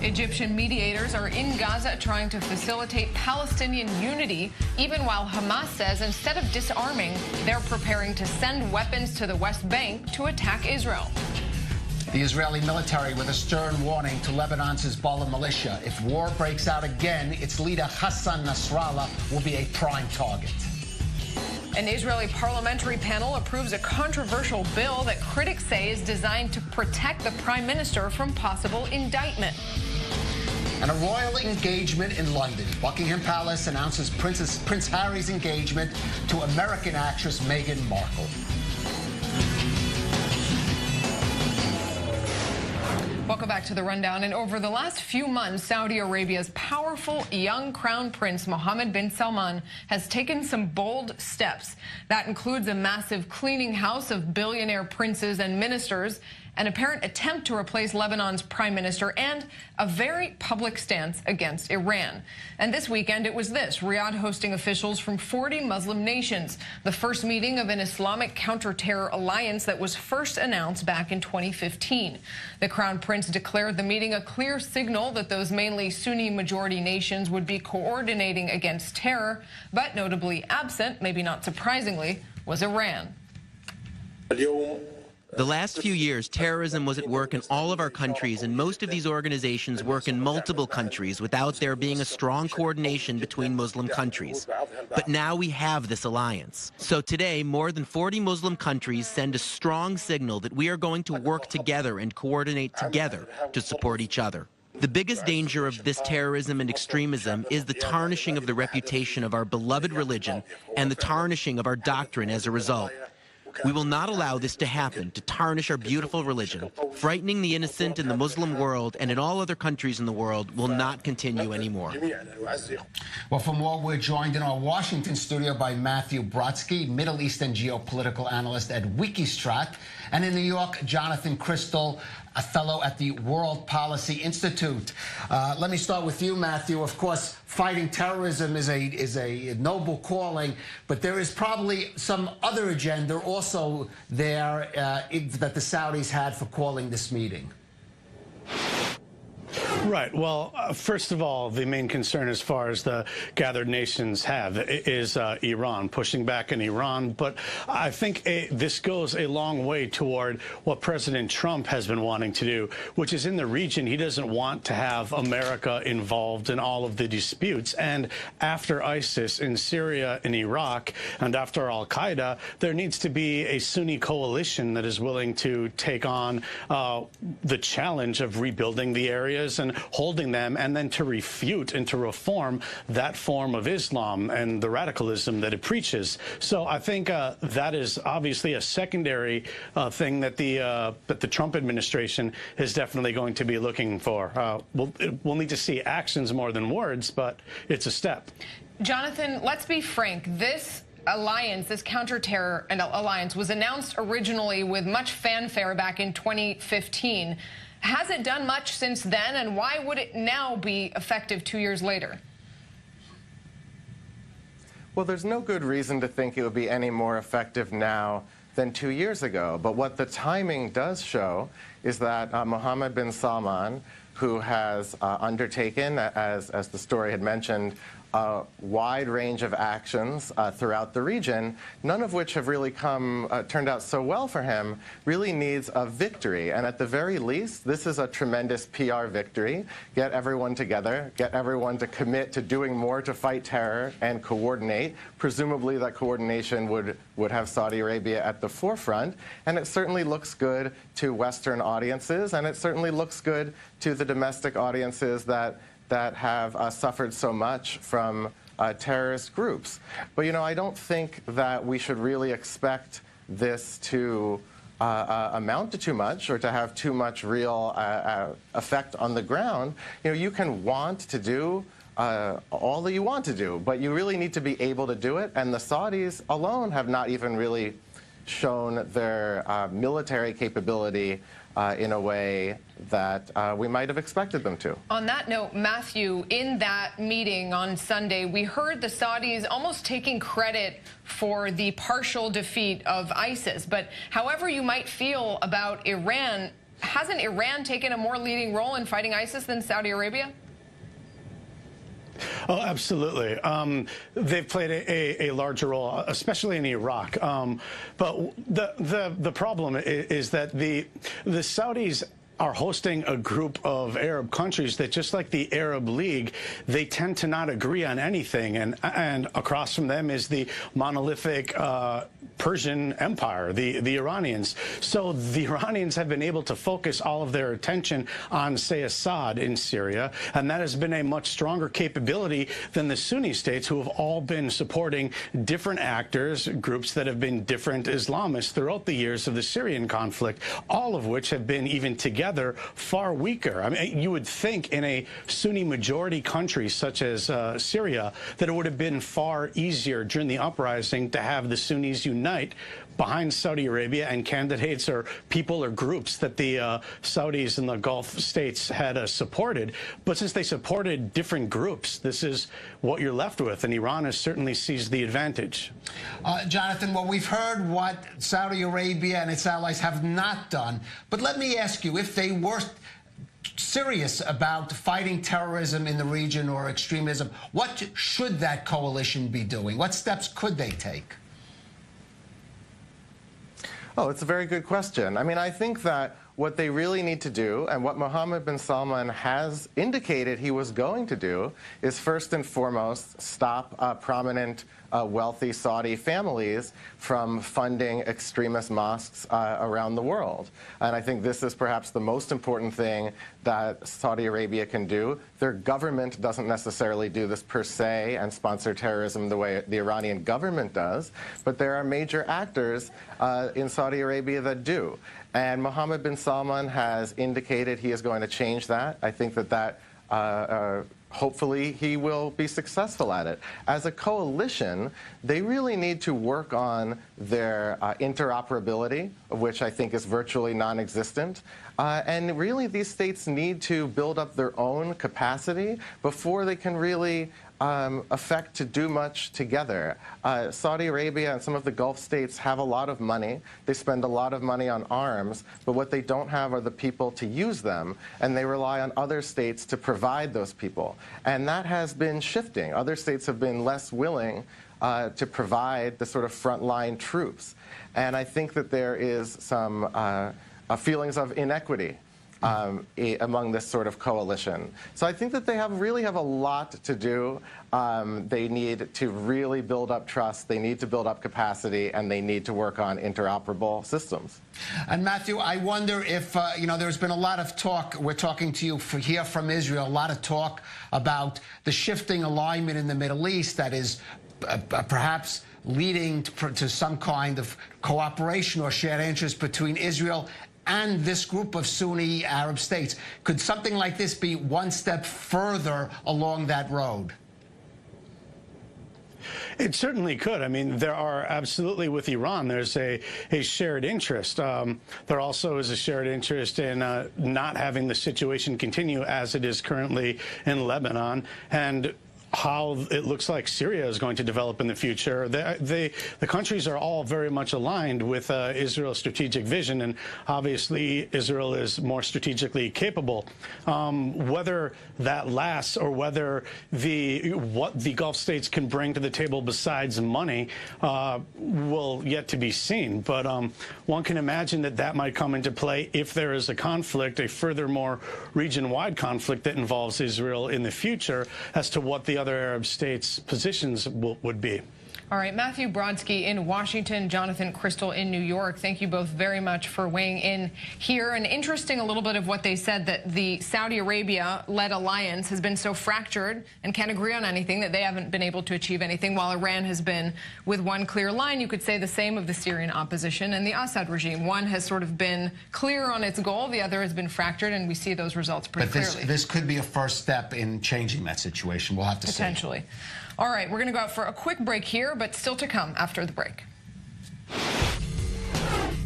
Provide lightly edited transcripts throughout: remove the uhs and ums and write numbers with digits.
Egyptian mediators are in Gaza trying to facilitate Palestinian unity, even while Hamas says instead of disarming, they're preparing to send weapons to the West Bank to attack Israel. The Israeli military with a stern warning to Lebanon's Hezbollah militia. If war breaks out again, its leader Hassan Nasrallah will be a prime target. An Israeli parliamentary panel approves a controversial bill that critics say is designed to protect the prime minister from possible indictment. And a royal engagement in London. Buckingham Palace announces Prince Harry's engagement to American actress Meghan Markle. Welcome back to the Rundown. And over the last few months, Saudi Arabia's powerful young crown prince Mohammed bin Salman has taken some bold steps. That includes a massive cleaning house of billionaire princes and ministers, an apparent attempt to replace Lebanon's prime minister, and a very public stance against Iran. And this weekend, it was this: Riyadh hosting officials from 40 Muslim nations, the first meeting of an Islamic counter-terror alliance that was first announced back in 2015. The crown prince declared the meeting a clear signal that those mainly Sunni majority nations would be coordinating against terror, but notably absent, maybe not surprisingly, was Iran. The last few years, terrorism was at work in all of our countries, and most of these organizations work in multiple countries without there being a strong coordination between Muslim countries. But now we have this alliance. So today, more than 40 Muslim countries send a strong signal that we are going to work together and coordinate together to support each other. The biggest danger of this terrorism and extremism is the tarnishing of the reputation of our beloved religion and the tarnishing of our doctrine as a result. We will not allow this to happen, to tarnish our beautiful religion. Frightening the innocent in the Muslim world and in all other countries in the world will not continue anymore. Well, for more, we're joined in our Washington studio by Matthew Brodsky, Middle Eastern geopolitical analyst at Wikistrat, and in New York, Jonathan Cristol, a fellow at the World Policy Institute. Let me start with you, Matthew. Of course, fighting terrorism is a noble calling, but there is probably some other agenda also there that the Saudis had for calling this meeting. Right. Well, first of all, the main concern as far as the gathered nations have is Iran, pushing back in Iran. But I think this goes a long way toward what President Trump has been wanting to do, which is in the region. He doesn't want to have America involved in all of the disputes. And after ISIS in Syria and Iraq, and after al-Qaeda, there needs to be a Sunni coalition that is willing to take on the challenge of rebuilding the areas and holding them, and then to refute and to reform that form of Islam and the radicalism that it preaches. So I think that is obviously a secondary thing that the Trump administration is definitely going to be looking for. We'll need to see actions more than words, but it's a step. Jonathan, let's be frank. This alliance, this counter-terror alliance, was announced originally with much fanfare back in 2015. Has it done much since then, and why would it now be effective 2 years later? Well, there's no good reason to think it would be any more effective now than 2 years ago. But what the timing does show is that Mohammed bin Salman, who has undertaken, as the story had mentioned, a wide range of actions throughout the region, none of which have really turned out so well for him, really needs a victory. And at the very least, this is a tremendous PR victory. Get everyone together, get everyone to commit to doing more to fight terror and coordinate. Presumably that coordination would have Saudi Arabia at the forefront. And it certainly looks good to Western audiences, and it certainly looks good to the domestic audiences that have suffered so much from terrorist groups. But, you know, I don't think that we should really expect this to amount to too much or to have too much real effect on the ground. You know, you can want to do all that you want to do, but you really need to be able to do it. And the Saudis alone have not even really shown their military capability in a way that we might have expected them to. On that note, Matthew, in that meeting on Sunday, we heard the Saudis almost taking credit for the partial defeat of ISIS. But however you might feel about Iran, hasn't Iran taken a more leading role in fighting ISIS than Saudi Arabia? Oh, absolutely. They've played a larger role, especially in Iraq. But the problem is that the Saudis are hosting a group of Arab countries that, just like the Arab League, they tend to not agree on anything. And across from them is the monolithic Persian Empire, the Iranians. So the Iranians have been able to focus all of their attention on, say, Assad in Syria, and that has been a much stronger capability than the Sunni states, who have all been supporting different actors, groups that have been different Islamists throughout the years of the Syrian conflict, all of which have been, even together, far weaker. I mean, you would think in a Sunni majority country such as Syria that it would have been far easier during the uprising to have the Sunnis unite behind Saudi Arabia and candidates or people or groups that the Saudis and the Gulf states had supported. But since they supported different groups, this is what you're left with, and Iran has certainly seized the advantage. Jonathan, well, we've heard what Saudi Arabia and its allies have not done, but let me ask you, if they were serious about fighting terrorism in the region or extremism, what should that coalition be doing? What steps could they take? Oh, it's a very good question. I mean, I think that what they really need to do, and what Mohammed bin Salman has indicated he was going to do, is first and foremost stop prominent, wealthy Saudi families from funding extremist mosques around the world. And I think this is perhaps the most important thing that Saudi Arabia can do. Their government doesn't necessarily do this per se and sponsor terrorism the way the Iranian government does, but there are major actors in Saudi Arabia that do. And Mohammed bin Salman has indicated he is going to change that. I think that hopefully he will be successful at it. As a coalition, they really need to work on their interoperability, which I think is virtually non-existent. And really, these states need to build up their own capacity before they can really affect to do much together. Saudi Arabia and some of the Gulf states have a lot of money. They spend a lot of money on arms, but what they don't have are the people to use them, and they rely on other states to provide those people. And that has been shifting. Other states have been less willing to provide the sort of frontline troops. And I think that there is some feelings of inequity among this sort of coalition. So I think that they really have a lot to do. They need to really build up trust, they need to build up capacity, and they need to work on interoperable systems. And Matthew, I wonder if, you know, there's been a lot of talk, we're talking to you here from Israel, a lot of talk about the shifting alignment in the Middle East that is perhaps leading to some kind of cooperation or shared interest between Israel and this group of Sunni Arab states. Could something like this be one step further along that road? It certainly could. I mean, there are absolutely, with Iran, there's a shared interest. There also is a shared interest in not having the situation continue as it is currently in Lebanon, and how it looks like Syria is going to develop in the future. The countries are all very much aligned with Israel's strategic vision, and obviously Israel is more strategically capable. Whether that lasts or whether what the Gulf states can bring to the table besides money will yet to be seen. But one can imagine that might come into play if there is a conflict, a furthermore region-wide conflict that involves Israel in the future, as to what the other Arab states' positions would be. All right, Matthew Brodsky in Washington, Jonathan Cristol in New York. Thank you both very much for weighing in here. And interesting a little bit of what they said, that the Saudi Arabia-led alliance has been so fractured and can't agree on anything that they haven't been able to achieve anything, while Iran has been with one clear line. You could say the same of the Syrian opposition and the Assad regime. One has sort of been clear on its goal, the other has been fractured, and we see those results pretty clearly. This could be a first step in changing that situation. We'll have to see. Potentially. All right, we're going to go out for a quick break here, but still to come after the break.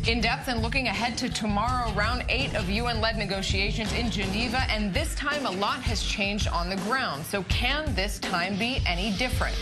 In depth and looking ahead to tomorrow, round 8 of UN-led negotiations in Geneva, and this time a lot has changed on the ground. So can this time be any different?